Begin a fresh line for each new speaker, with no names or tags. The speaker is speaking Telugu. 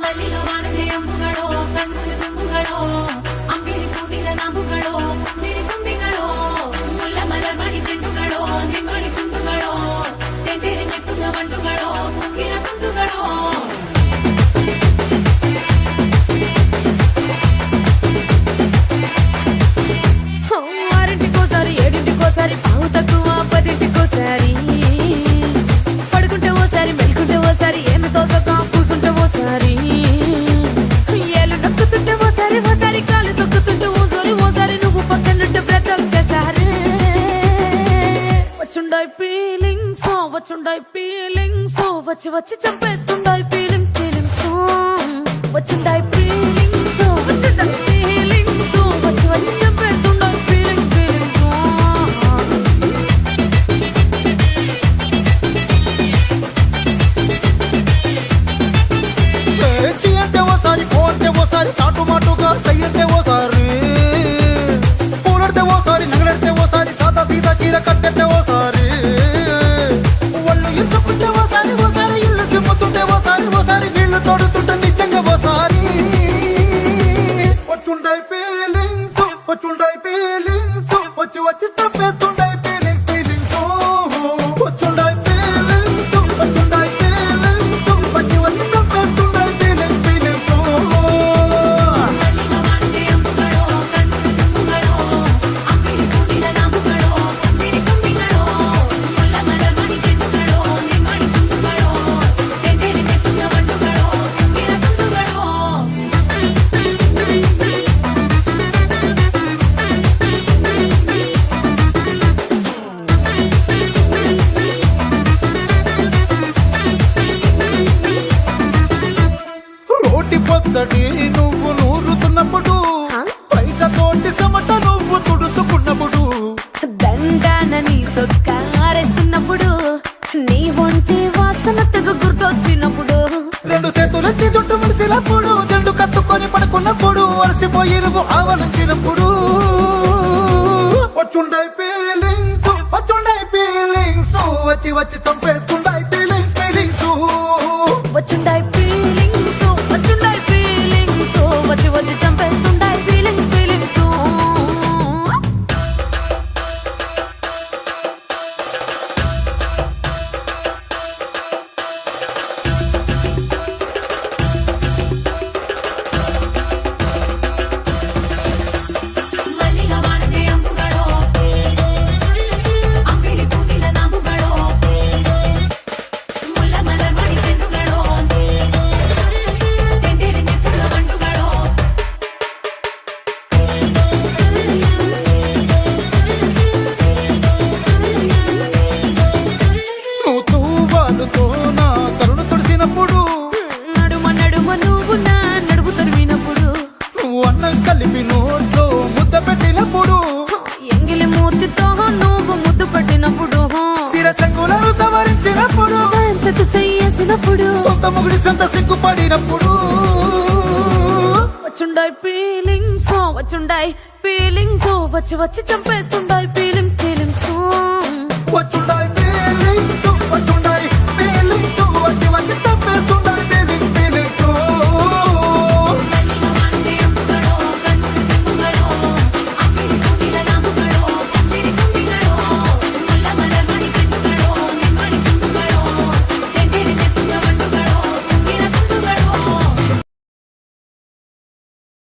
ಮಲ್ಲಿಗ ವಾನದೆ ಅಂಬುಗಳೋ ಕಣ್ಣುಗಳ ತುಂಬುಗಳೋ ಅಂಬಿಳಿ ಕೂಡಿನ ನಾಮುಗಳೋ ಮುಂಜಿರಿ ತುಂಬಿಗಳೋ ಮುಲ್ಲ ಮಲರ್ ಮಣಿ ಚೆಂಡುಗಳೋ ನಿಮ್ಮಳಿ ಚುಂಡುಗಳೋ ತೆಂಟೆರೆ ನೆತ್ತುಂಗ ಮಂಡುಗಳೋ ಮುಂಗಿನ ತುಂಡುಗಳೋ ఆరింటికోసారి ఏడింటికోసారి పావు తక్కువ పదింటికోసారి పడుకుంటే ఓసారి మెలుకుంటే ఓసారి ఏమి తోసక కూసుంటే ఓసారి ఏలు నొక్కుతుంటే ఓసారి ఓసారి కాలు తొక్కుతుంటే ఓసారి నువ్వు పక్కనుంటే బ్రతొక్కసారి వచ్చుండాయి ఫీలింగ్స్ వచ్చి వచ్చి చంపేస్తుండాయి ఫీలింగ్స్ వచ్చుండాయి ఫీలింగ్స్ వచ్చి వచ్చి చంపేస్తుండాయి
ఓసారి చాటు మాటుగా సయ్యంటే ఓసారి పూలడితే ఓసారి నగలడితే ఓసారి సాదా సీదా చీర కట్టెత్తే ఓసారి ఒళ్ళు ఇసుకుంటే ఓసారి ఇల్లు సిమ్ముతుంటే ఓసారి నీళ్లు తోడుతుంటే నిజంగా ఓసారి వచ్చుండాయి ఫీలింగ్స్ వచ్చి వచ్చి తప్పేస్తుండాయి ఫీలింగ్స్ వచ్చుండాయి ఫీలింగ్స్ వచ్చి వచ్చి తప్పేస్తుండాయి ఫీలింగ్స్ పొచ్చడి నువ్వు నూరుతున్నప్పుడు బయట తోటి సమట నువ్వు తుడుచుకున్నప్పుడు
దండానని సొక్కారేస్తున్నప్పుడు నీ ఒంటి వాసన తెగ గుర్తొచ్చినప్పుడు
రెండు చేతులెత్తి జుట్టు ముడిచినప్పుడు జండు కత్తుకొని పడుకున్నప్పుడు అలసిపోయి నువ్వు ఆవలించినప్పుడు వచ్చుండాయి ఫీలింగ్స్ వచ్చి వచ్చి చంపేస్తుండాయి ఫీలింగ్స్
వచ్చుండాయి ఫీలింగ్స్ వచ్చి వచ్చి చంపేస్తుండాయి ఫీలింగ్స్ మల్లిగ వానದೆ అంబుಗಳೋ అంబిಳಿ ಕೂದಿಲ ನಾಮುಗಳೋ ಮುಲ್ಲ ಮಲರ್ ಮಣಿ ಚೆಂಡುಗಳೋ ತೆಂಟೆರೆ ನೆತ್ತುಂಗ ಮಂಡುಗಳೋ
నువ్వు తూవాలుతో నా కరుణ తుడిసినప్పుడు
నడుమ నువ్వు నా నడుపు తరిమినప్పుడు
నువ్వు అన్నం కలిపి నోట్లో ముద్ద పెట్టినప్పుడు
ఎంగిలి మూతితో నువ్వు ముద్దు పట్టినప్పుడు
శిరసంగులను సవరించినప్పుడు
సాయంసెత్తు చెయ్యేసినప్పుడు
సొంత ముగుడి సొంత సిగ్గుపడినప్పుడు
వచ్చుండాయి ఫీలింగ్స్ వచ్చి వచ్చి చంపేస్తుండాయి ఫీలింగ్స్
వచ్చుండాయి ఫీలింగ్స్